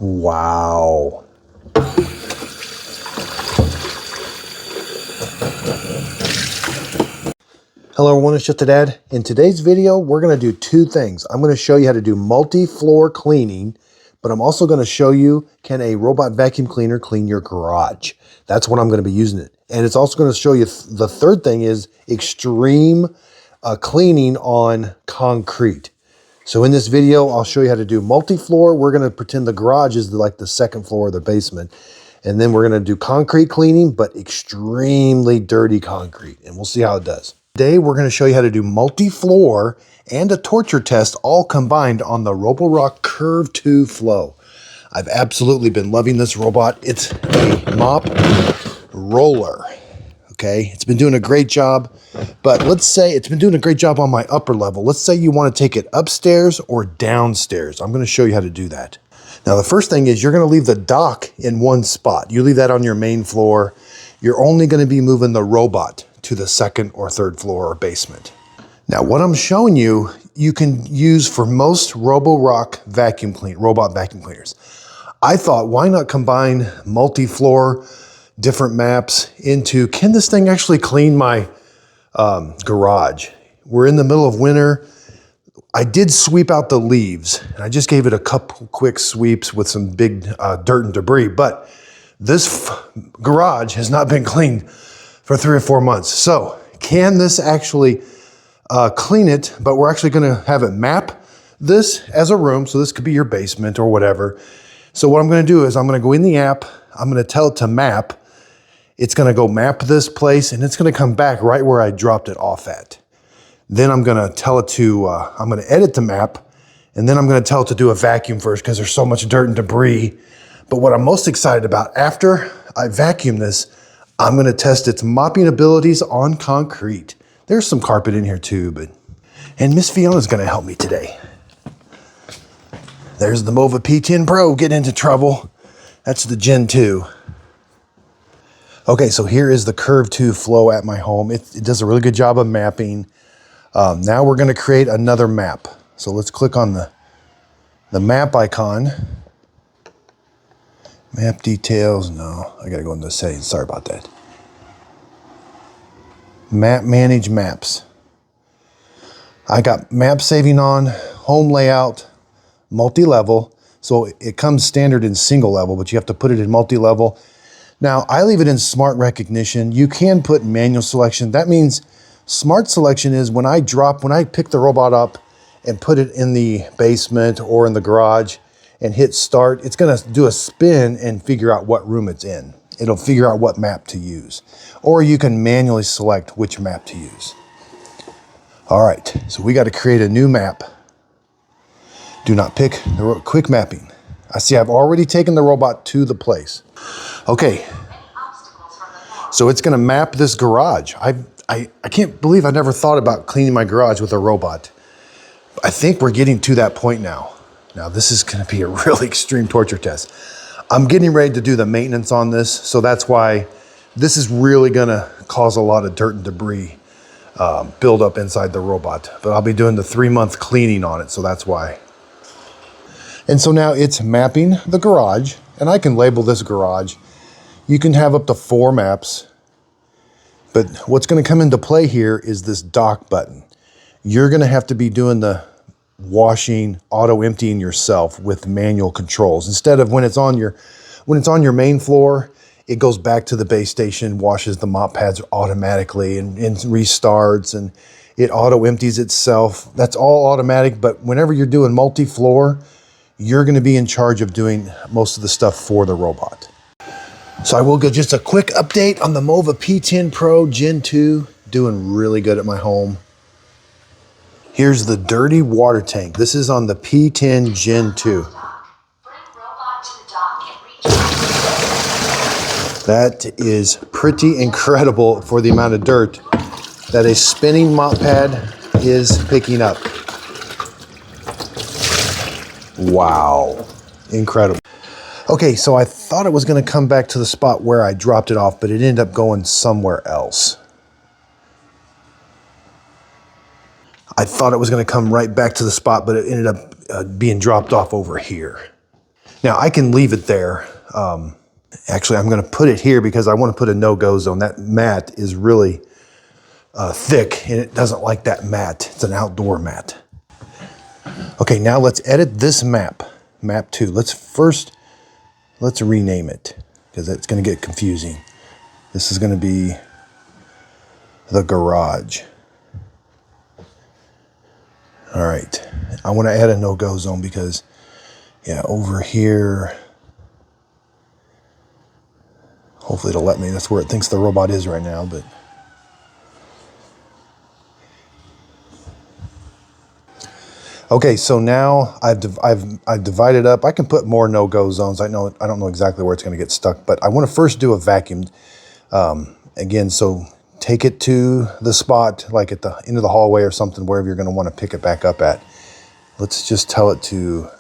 Wow. Hello everyone, it's Just a Dad. In today's video, we're going to do two things. I'm going to show you how to do multi-floor cleaning, but I'm also going to show you, can a robot vacuum cleaner clean your garage? That's what I'm going to be using it. And it's also going to show you, the third thing is extreme cleaning on concrete. So in this video, I'll show you how to do multi-floor. We're going to pretend the garage is like the second floor of the basement. And then we're going to do concrete cleaning, but extremely dirty concrete. And we'll see how it does. Today, we're going to show you how to do multi-floor and a torture test all combined on the Roborock Curv 2 Flow. I've absolutely been loving this robot. It's a mop roller. Okay, it's been doing a great job, but let's say it's been doing a great job on my upper level. Let's say you want to take it upstairs or downstairs. I'm going to show you how to do that. Now, the first thing is you're going to leave the dock in one spot. You leave that on your main floor. You're only going to be moving the robot to the second or third floor or basement. Now, what I'm showing you, you can use for most Roborock robot vacuum cleaners. I thought, why not combine multi-floor different maps into, can this thing actually clean my garage? We're in the middle of winter. I did sweep out the leaves, and I just gave it a couple quick sweeps with some big dirt and debris, but this garage has not been cleaned for 3 or 4 months. So can this actually clean it? But we're actually gonna have it map this as a room. So this could be your basement or whatever. So what I'm gonna do is I'm gonna go in the app, I'm gonna tell it to map. It's gonna go map this place and it's gonna come back right where I dropped it off at. Then I'm gonna tell it to, I'm gonna edit the map, and then I'm gonna tell it to do a vacuum first because there's so much dirt and debris. But what I'm most excited about, after I vacuum this, I'm gonna test its mopping abilities on concrete. There's some carpet in here too, and Miss Fiona's gonna help me today. There's the Mova P10 Pro getting into trouble. That's the Gen 2. Okay, so here is the Curv 2 Flow at my home. It does a really good job of mapping. Now we're gonna create another map. So let's click on the map icon. Map details, no, I gotta go into settings, sorry about that. Map, manage maps. I got map saving on, home layout, multi-level. So it comes standard in single level, but you have to put it in multi-level. Now I leave it in smart recognition. You can put manual selection. That means smart selection is when I pick the robot up and put it in the basement or in the garage and hit start, it's gonna do a spin and figure out what room it's in. It'll figure out what map to use. Or you can manually select which map to use. All right, so we gotta create a new map. Do not pick the quick mapping. I see I've already taken the robot to the place. Okay, so it's gonna map this garage. I can't believe I never thought about cleaning my garage with a robot. I think we're getting to that point now. Now this is gonna be a really extreme torture test. I'm getting ready to do the maintenance on this, so that's why this is really gonna cause a lot of dirt and debris build up inside the robot. But I'll be doing the 3-month cleaning on it, so that's why. And so now it's mapping the garage, and I can label this garage. You can have up to 4 maps, but what's gonna come into play here is this dock button. You're gonna have to be doing the washing, auto emptying yourself with manual controls. Instead of when it's on your main floor, it goes back to the base station, washes the mop pads automatically and restarts, and it auto empties itself. That's all automatic, but whenever you're doing multi-floor, you're gonna be in charge of doing most of the stuff for the robot. So I will go just a quick update on the Mova P10 Pro Gen 2, doing really good at my home. Here's the dirty water tank. This is on the P10 Gen 2. That is pretty incredible for the amount of dirt that a spinning mop pad is picking up. Wow, incredible. Okay, so I thought it was gonna come back to the spot where I dropped it off, but it ended up going somewhere else. I thought it was gonna come right back to the spot, but it ended up being dropped off over here. Now I can leave it there. Actually, I'm going to put it here because I want to put a no-go zone. That mat is really thick and it doesn't like that mat. It's an outdoor mat. Okay, now let's edit this map, map 2. Let's rename it because it's going to get confusing. This is going to be the garage. All right, I want to add a no-go zone because, yeah, over here, hopefully it'll let me. That's where it thinks the robot is right now, but. Okay, so now I've divided up. I can put more no-go zones. I don't know exactly where it's going to get stuck, but I want to first do a vacuum. Again, so take it to the spot, like at the end of the hallway or something, wherever you're going to want to pick it back up at. Let's just tell it to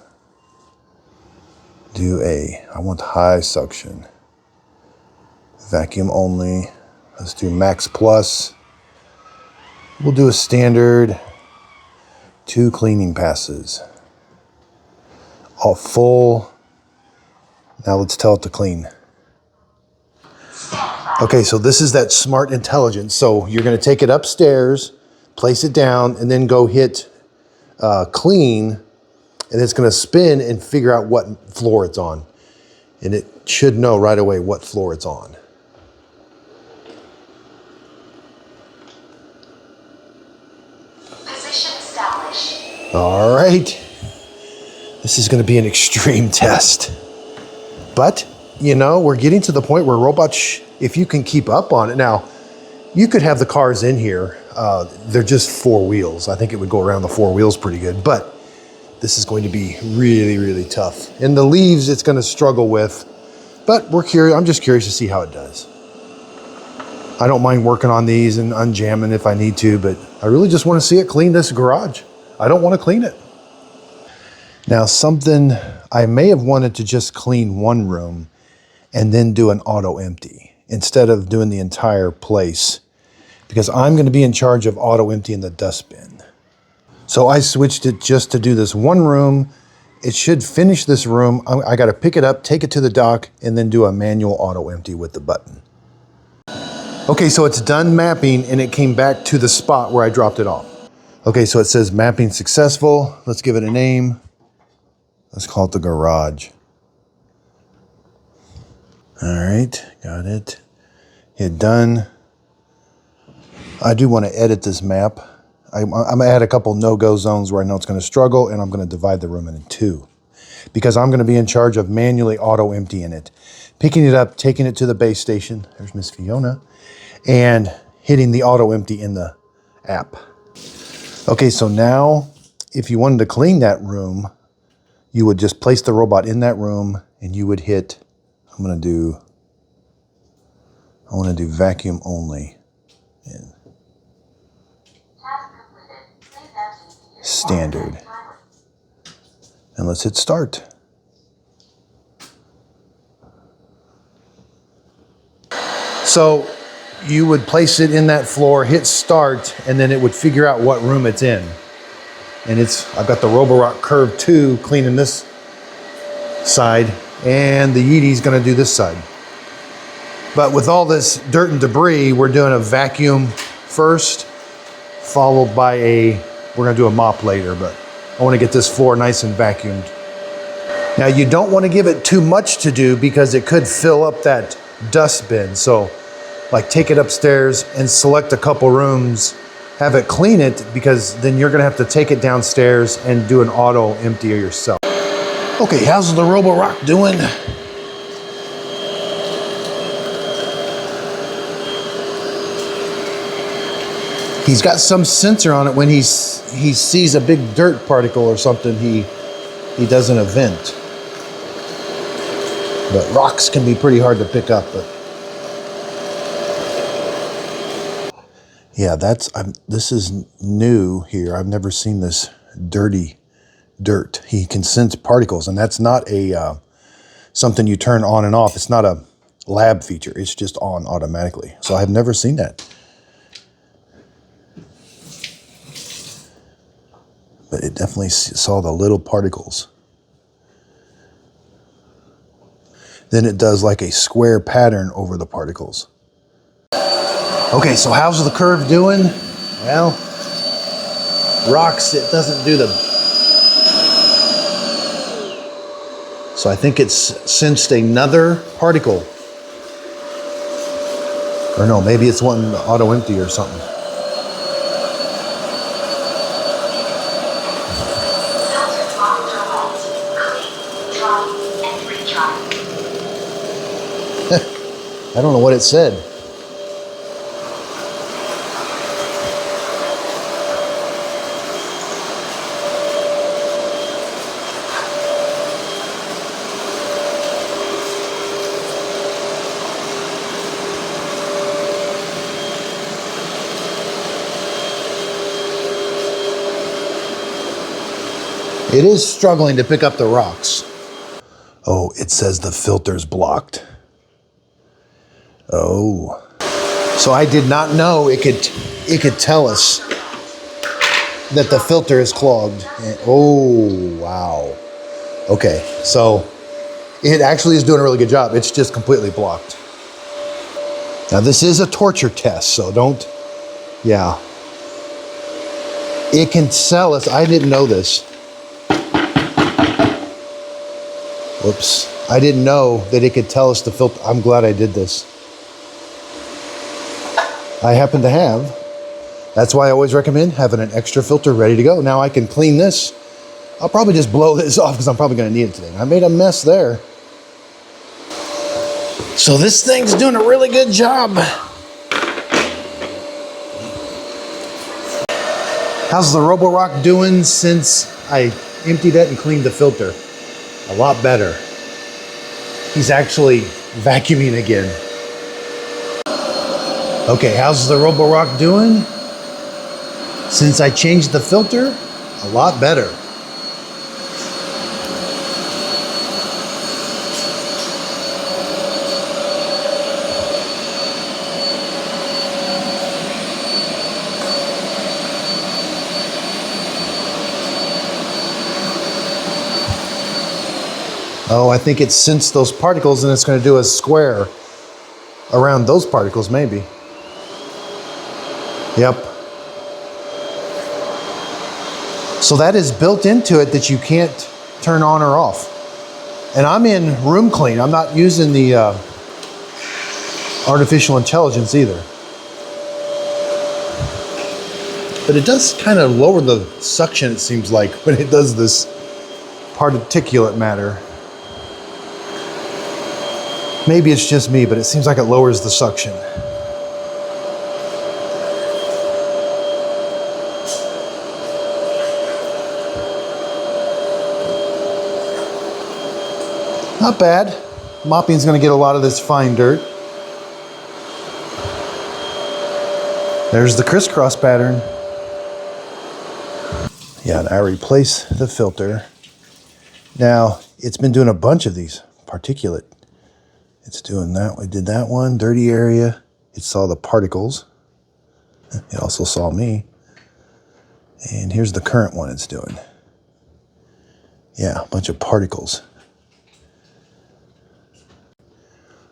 do I want high suction. Vacuum only. Let's do max plus. We'll do a standard. 2 cleaning passes. All full. Now let's tell it to clean. Okay, so this is that smart intelligence. So you're going to take it upstairs, place it down, and then go hit clean, and it's going to spin and figure out what floor it's on. And it should know right away what floor it's on. All right, this is going to be an extreme test, but you know, we're getting to the point where robots, if you can keep up on it. Now, you could have the cars in here. They're just 4 wheels. I think it would go around the 4 wheels pretty good, but this is going to be really, really tough. And the leaves, it's going to struggle with, but we're curious. I'm just curious to see how it does. I don't mind working on these and unjamming if I need to, but I really just want to see it clean this garage. I don't want to clean it. Now, something I may have wanted to just clean one room and then do an auto empty instead of doing the entire place, because I'm going to be in charge of auto emptying the dustbin. So I switched it just to do this one room. It should finish this room. I got to pick it up, take it to the dock, and then do a manual auto empty with the button. Okay, so it's done mapping and it came back to the spot where I dropped it off. Okay, so it says mapping successful. Let's give it a name. Let's call it the garage. All right, got it. Hit done. I do want to edit this map. I'm going to add a couple no-go zones where I know it's going to struggle, and I'm going to divide the room into 2 because I'm going to be in charge of manually auto emptying it, picking it up, taking it to the base station. There's Miss Fiona, and hitting the auto empty in the app. Okay, so now if you wanted to clean that room, you would just place the robot in that room and you would hit, I want to do vacuum only. And standard. And let's hit start. So you would place it in that floor, hit start, and then it would figure out what room it's in. And I've got the Roborock Curv 2 cleaning this side, and the Yeety's gonna do this side. But with all this dirt and debris, we're doing a vacuum first, followed by we're gonna do a mop later, but I wanna get this floor nice and vacuumed. Now you don't wanna give it too much to do because it could fill up that dust bin. So like take it upstairs and select a couple rooms, have it clean it, because then you're gonna have to take it downstairs and do an auto empty yourself. Okay, how's the Roborock doing? He's got some sensor on it. When he sees a big dirt particle or something, he does an event. But rocks can be pretty hard to pick up. But yeah, this is new here. I've never seen this dirty dirt. He can sense particles, and that's not something you turn on and off. It's not a lab feature. It's just on automatically. So I've never seen that. But it definitely saw the little particles. then it does like a square pattern over the particles. Okay, so how's the Curv doing? Well, rocks, it doesn't do the... So I think it's sensed another particle. Or no, maybe it's wanting to auto empty or something. I don't know what it said. It is struggling to pick up the rocks. Oh, it says the filter's blocked. Oh. So I did not know it could tell us that the filter is clogged. Oh, wow. Okay, so it actually is doing a really good job. It's just completely blocked. Now this is a torture test, so don't, yeah. It can tell us, I didn't know this. Whoops. I didn't know that it could tell us the filter. I'm glad I did this. I happen to have. That's why I always recommend having an extra filter ready to go. Now I can clean this. I'll probably just blow this off because I'm probably going to need it today. I made a mess there. So this thing's doing a really good job. How's the Roborock doing since I emptied it and cleaned the filter? A lot better. He's actually vacuuming again. Okay, how's the Roborock doing? Since I changed the filter, a lot better. Oh, I think it's sensed those particles and it's going to do a square around those particles, maybe. Yep. So that is built into it that you can't turn on or off. And I'm in room clean. I'm not using the artificial intelligence either. But it does kind of lower the suction, it seems like, when it does this particulate matter. Maybe it's just me, but it seems like it lowers the suction. Not bad. Mopping's going to get a lot of this fine dirt. There's the crisscross pattern. Yeah, and I replaced the filter. Now, it's been doing a bunch of these particulate. It's doing that. We did that one, dirty area. It saw the particles. It also saw me. And here's the current one it's doing. Yeah, a bunch of particles.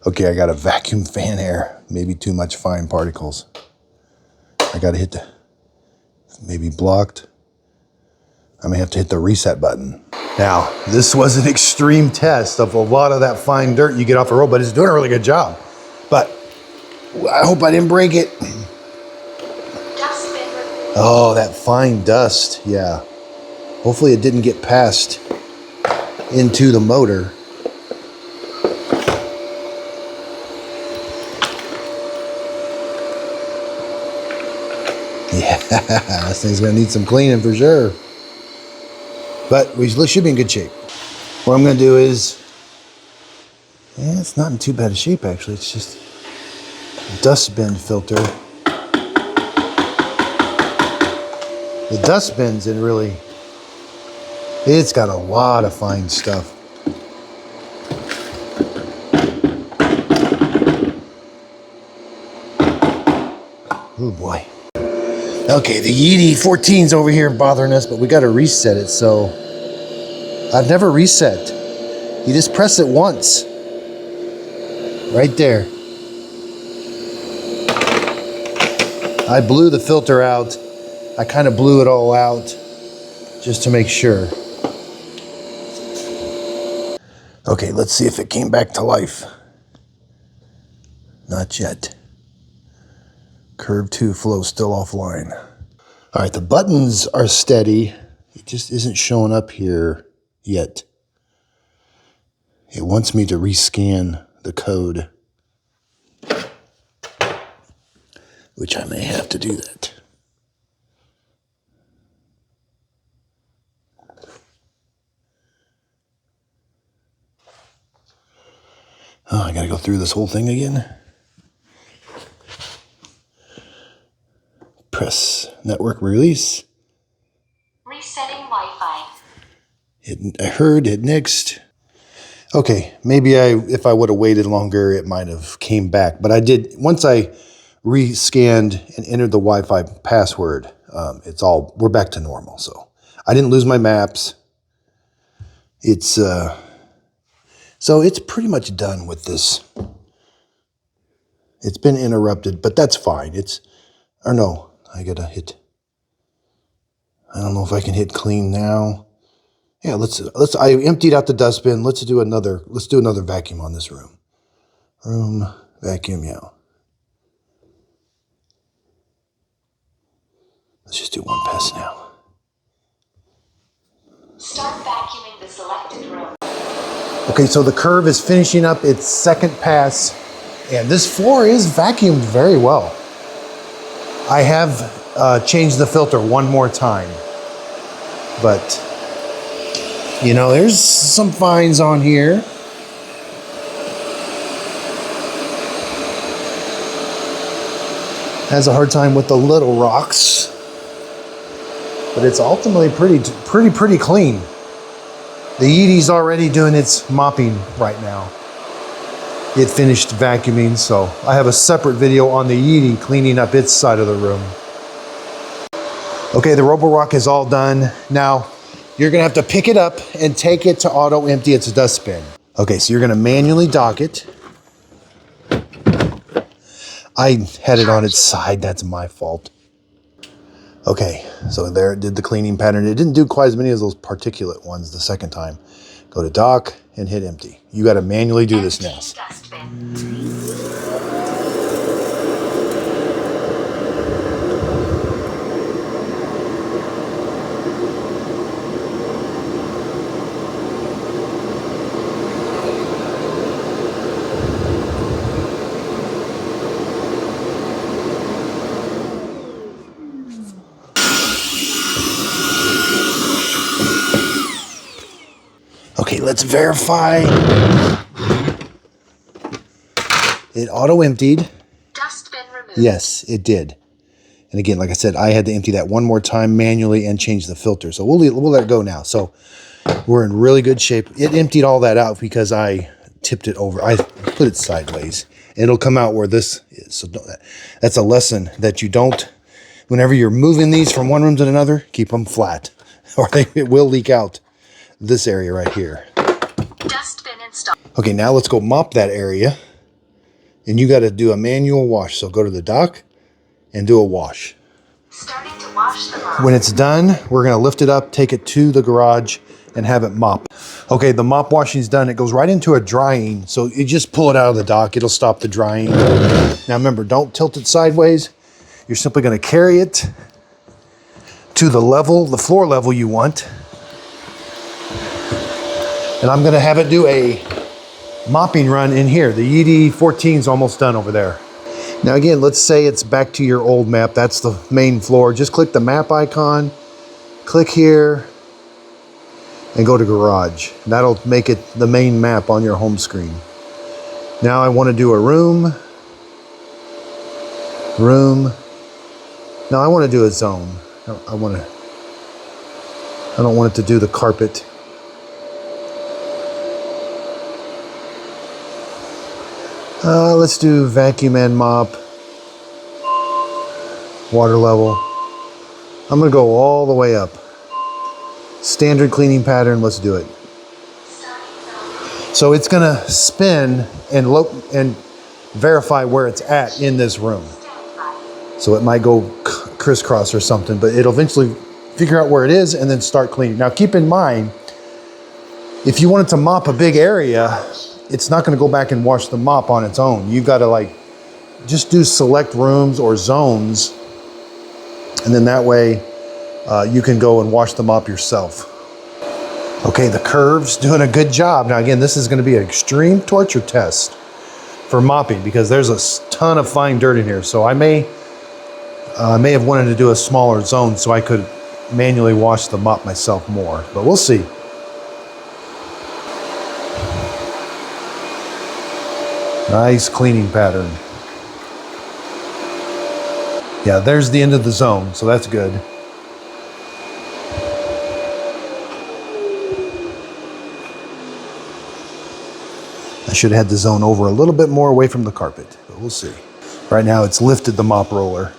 Okay, I got a vacuum fan air. Maybe too much fine particles. I got to hit the, maybe blocked. I may have to hit the reset button. Now, this was an extreme test of a lot of that fine dirt you get off the road, but it's doing a really good job. But I hope I didn't break it. Oh, that fine dust, yeah. Hopefully it didn't get passed into the motor. Yeah, this thing's gonna need some cleaning for sure. But we should be in good shape. What I'm gonna do is, yeah, it's not in too bad a shape actually. It's just a dust bin filter. The dust bin's in really, it's got a lot of fine stuff. Oh boy. Okay, the Yeti 14's over here bothering us, but we got to reset it. So I've never reset. You just press it once Right there. I blew the filter out. I kind of blew it all out just to make sure. Okay, let's see if it came back to life. Not yet. Curve 2 flow still offline. All right, the buttons are steady. It just isn't showing up here yet. It wants me to rescan the code, which I may have to do that. Oh, I gotta go through this whole thing again. Press network release. Resetting Wi-Fi. Hit next. Okay, maybe if I would have waited longer, it might have came back. But I did, once I rescanned and entered the Wi-Fi password, we're back to normal. So I didn't lose my maps. So it's pretty much done with this. It's been interrupted, but that's fine. I gotta hit. I don't know if I can hit clean now. Yeah, I emptied out the dustbin. Let's do another vacuum on this room. Room vacuum, yeah. Let's just do one pass now. Start vacuuming the selected room. Okay, so the Curv is finishing up its second pass, and this floor is vacuumed very well. I have changed the filter one more time, but you know, there's some fines on here. Has a hard time with the little rocks, but it's ultimately pretty clean. The Yeety's already doing its mopping right now. It finished vacuuming, so I have a separate video on the Yeety cleaning up its side of the room. Okay, the Roborock is all done. Now, you're gonna have to pick it up and take it to auto empty its dustbin. Okay, so you're gonna manually dock it. I had it on its side, that's my fault. Okay, so there it did the cleaning pattern. It didn't do quite as many of those particulate ones the second time. Go to dock and hit empty. You gotta manually do this now. Okay, let's verify. It auto-emptied. Dustbin removed. Yes, it did. And again, like I said, I had to empty that one more time manually and change the filter. So we'll let it go now. So we're in really good shape. It emptied all that out because I tipped it over. I put it sideways. It'll come out where this is. So that's a lesson that you don't, whenever you're moving these from one room to another, keep them flat or it will leak out. This area right here. Dustbin installed. Okay, now let's go mop that area. And you got to do a manual wash. So go to the dock and do a wash. Starting to wash the mop. When it's done, we're going to lift it up, take it to the garage, and have it mop. Okay, the mop washing is done. It goes right into a drying. So you just pull it out of the dock. It'll stop the drying. Now remember, don't tilt it sideways. You're simply going to carry it to the floor level you want. And I'm gonna have it do a mopping run in here. The Yeety 14 is almost done over there. Now again, let's say it's back to your old map. That's the main floor. Just click the map icon, click here, and go to garage. That'll make it the main map on your home screen. Now I wanna do a room. Now I wanna do a zone. I don't want it to do the carpet. Let's do vacuum and mop, water level. I'm gonna go all the way up. Standard cleaning pattern, let's do it. So it's gonna spin and verify where it's at in this room. So it might go crisscross or something, but it'll eventually figure out where it is and then start cleaning. Now keep in mind, if you wanted to mop a big area, it's not gonna go back and wash the mop on its own. You've gotta like, just do select rooms or zones, and then that way you can go and wash the mop yourself. Okay, the Curv's doing a good job. Now again, this is gonna be an extreme torture test for mopping because there's a ton of fine dirt in here. So I may have wanted to do a smaller zone so I could manually wash the mop myself more, but we'll see. Nice cleaning pattern. Yeah, there's the end of the zone, so that's good. I should have had the zone over a little bit more away from the carpet, but we'll see. Right now it's lifted the mop roller.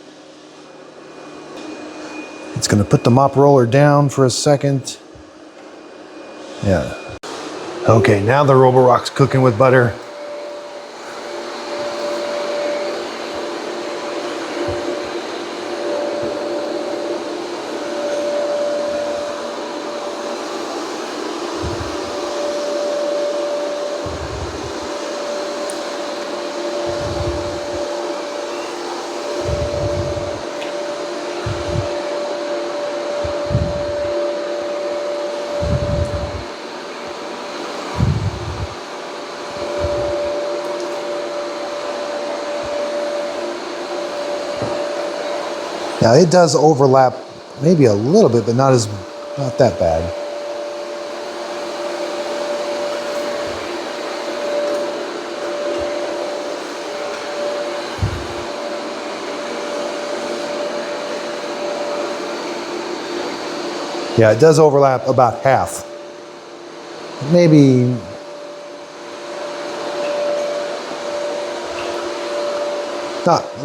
It's gonna put the mop roller down for a second. Yeah. Okay, now the Roborock's cooking with butter. Now it does overlap maybe a little bit, but not that bad. Yeah, it does overlap about half. Maybe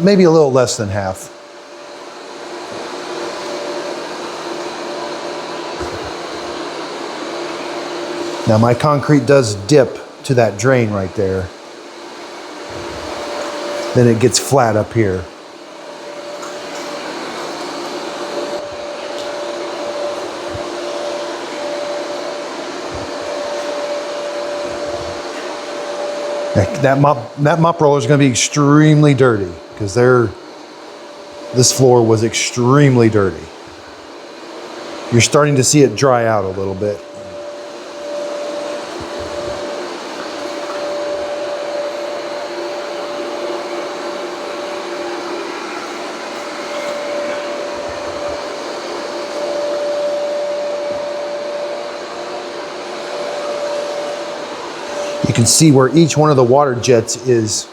maybe a little less than half. Now my concrete does dip to that drain right there. Then it gets flat up here. That mop roller is going to be extremely dirty because this floor was extremely dirty. You're starting to see it dry out a little bit. You can see where each one of the water jets is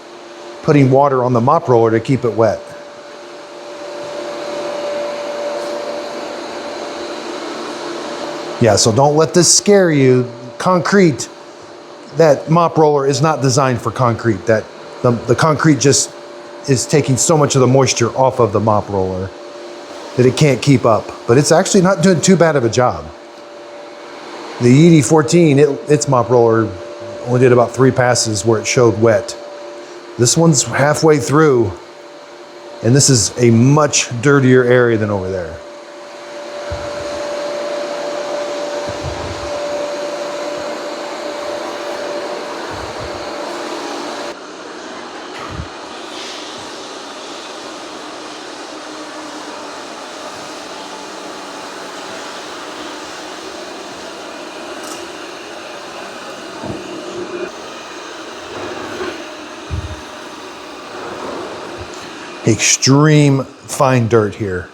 putting water on the mop roller to keep it wet. Yeah, so don't let this scare you. Concrete, that mop roller is not designed for concrete. The concrete just is taking so much of the moisture off of the mop roller that it can't keep up. But it's actually not doing too bad of a job. The ED14, its mop roller only did about 3 passes where it showed wet. This one's halfway through, and this is a much dirtier area than over there. Extreme fine dirt here.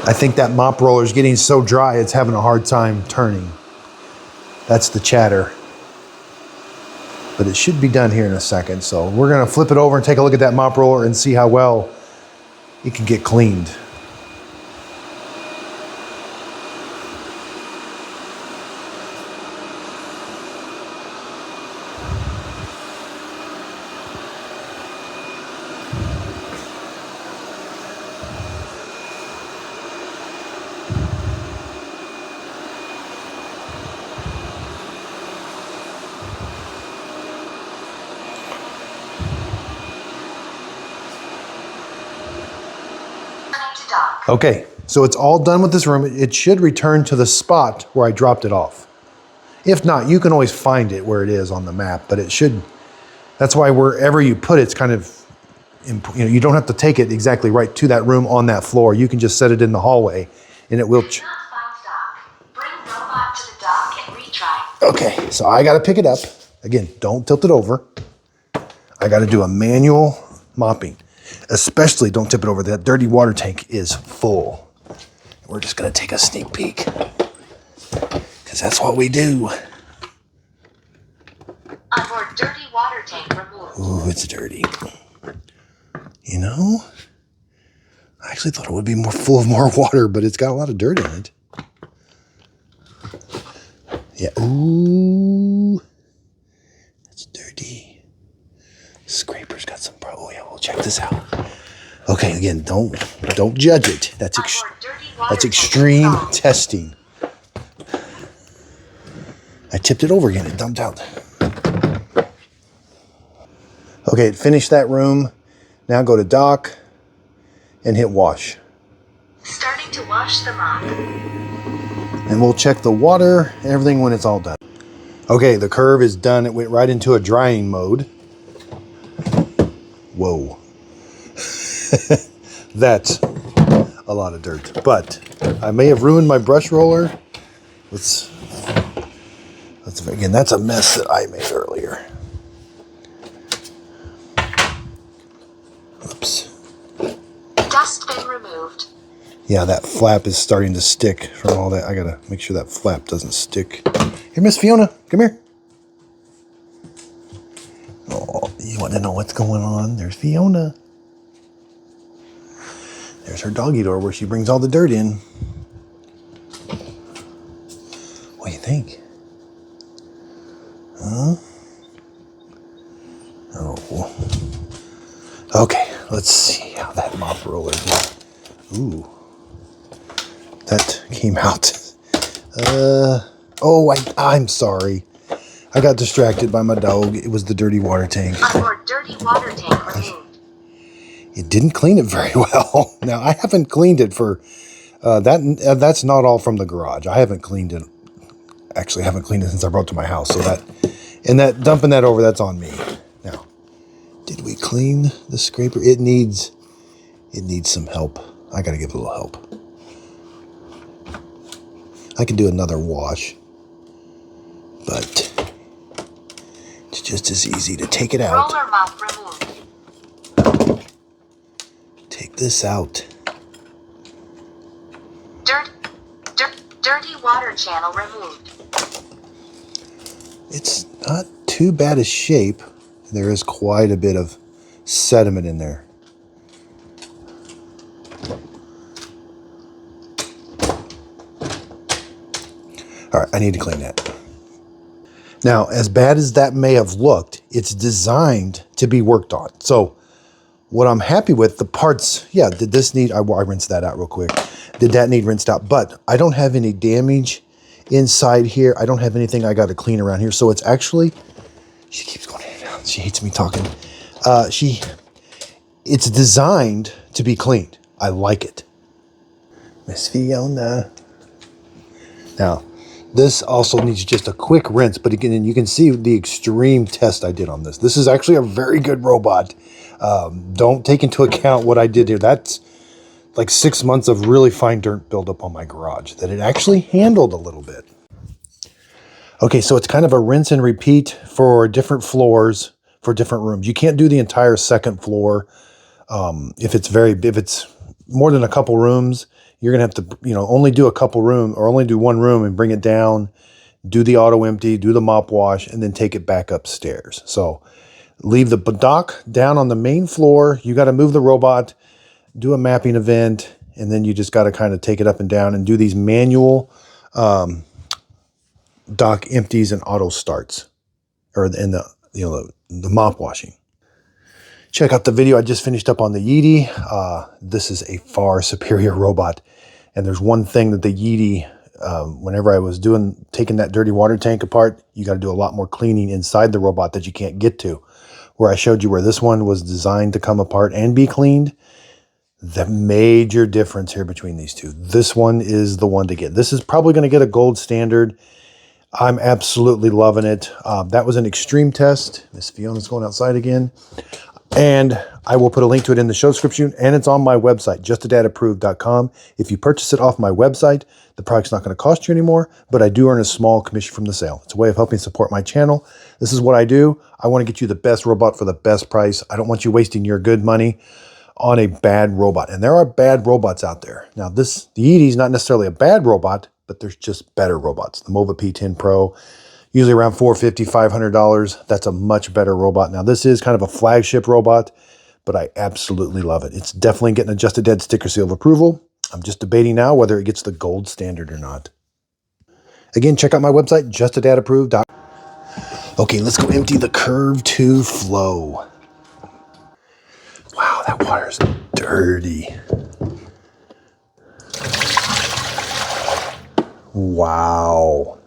I think that mop roller is getting so dry it's having a hard time turning. That's the chatter. But it should be done here in a second. So we're gonna flip it over and take a look at that mop roller and see how well it can get cleaned. Okay, so it's all done with this room. It should return to the spot where I dropped it off. If not, you can always find it where it is on the map, but it should, that's why wherever you put it's kind of, you don't have to take it exactly right to that room on that floor. You can just set it in the hallway and it will. Not find dock. Bring robot to the dock and retry. Okay, so I got to pick it up. Again, don't tilt it over. I got to do a manual mopping. Especially don't tip it over. That dirty water tank is full. We're just going to take a sneak peek because that's what we do. Onboard dirty water tank removed. Ooh, it's dirty. You know, I actually thought it would be more full of more water, but it's got a lot of dirt in it. Yeah, ooh, that's dirty. Scraper's got some oh yeah, we'll check this out. Okay, again, don't judge it. That's extreme testing. I tipped it over again, it dumped out. Okay, it finished that room. Now go to dock and hit wash. Starting to wash the mop. And we'll check the water and everything when it's all done. Okay, the Curv is done. It went right into a drying mode. Whoa. That's a lot of dirt. But I may have ruined my brush roller. Again, that's a mess that I made earlier. Oops. Dustbin removed. Yeah, that flap is starting to stick from all that. I gotta make sure that flap doesn't stick. Here, Miss Fiona, come here. Oh, you want to know what's going on? There's Fiona. There's her doggy door where she brings all the dirt in. What do you think? Huh? Oh. Okay, let's see how that mop roller is. Ooh. That came out. I'm sorry. I got distracted by my dog. It was the dirty water tank. Onboard dirty water tank removed. It didn't clean it very well. Now, I haven't cleaned it for... that's not all from the garage. I haven't cleaned it. Actually, I haven't cleaned it since I brought it to my house. So dumping that over, that's on me. Now, did we clean the scraper? It needs some help. I got to give it a little help. I can do another wash, but it's just as easy to take it out. Roller mop removed. Take this out. Dirty water channel removed. It's not too bad a shape. There is quite a bit of sediment in there. All right, I need to clean that. Now, as bad as that may have looked, it's designed to be worked on. So what I'm happy with, the parts, yeah, did this need, I rinsed that out real quick. Did that need rinsed out? But I don't have any damage inside here. I don't have anything I got to clean around here. So it's actually, she keeps going in and out. She hates me talking. It's designed to be cleaned. I like it. Miss Fiona. Now, this also needs just a quick rinse, but again, you can see the extreme test I did on this. This is actually a very good robot. Don't take into account what I did here. That's like 6 months of really fine dirt buildup on my garage that it actually handled a little bit. Okay, so it's kind of a rinse and repeat for different floors, for different rooms. You can't do the entire second floor. If it's more than a couple rooms, you're gonna have to, only do a couple room or only do one room and bring it down, do the auto empty, do the mop wash, and then take it back upstairs. So leave the dock down on the main floor. You got to move the robot, do a mapping event, and then you just got to kind of take it up and down and do these manual dock empties and auto starts, or in the mop washing. Check out the video I just finished up on the Yeti. This is a far superior robot. And there's one thing that the Yeti, whenever I was taking that dirty water tank apart, you got to do a lot more cleaning inside the robot that you can't get to. Where I showed you where this one was designed to come apart and be cleaned, The major difference here between these two. This one is the one to get. This is probably going to get a gold standard. I'm absolutely loving it. That was an extreme test. Miss Fiona's going outside again. And I will put a link to it in the show description, and it's on my website, justadadapproved.com. If you purchase it off my website, the product's not going to cost you anymore, but I do earn a small commission from the sale. It's a way of helping support my channel. This is what I do. I want to get you the best robot for the best price. I don't want you wasting your good money on a bad robot. And there are bad robots out there. Now the Yeti is not necessarily a bad robot, but there's just better robots. The Mova P10 Pro, usually around $450, $500. That's a much better robot. Now this is kind of a flagship robot, but I absolutely love it. It's definitely getting a Just Dead sticker seal of approval. I'm just debating now whether it gets the gold standard or not. Again, check out my website, justadadapproved.com. Okay, let's go empty the Curv 2 flow. Wow, that water's dirty. Wow.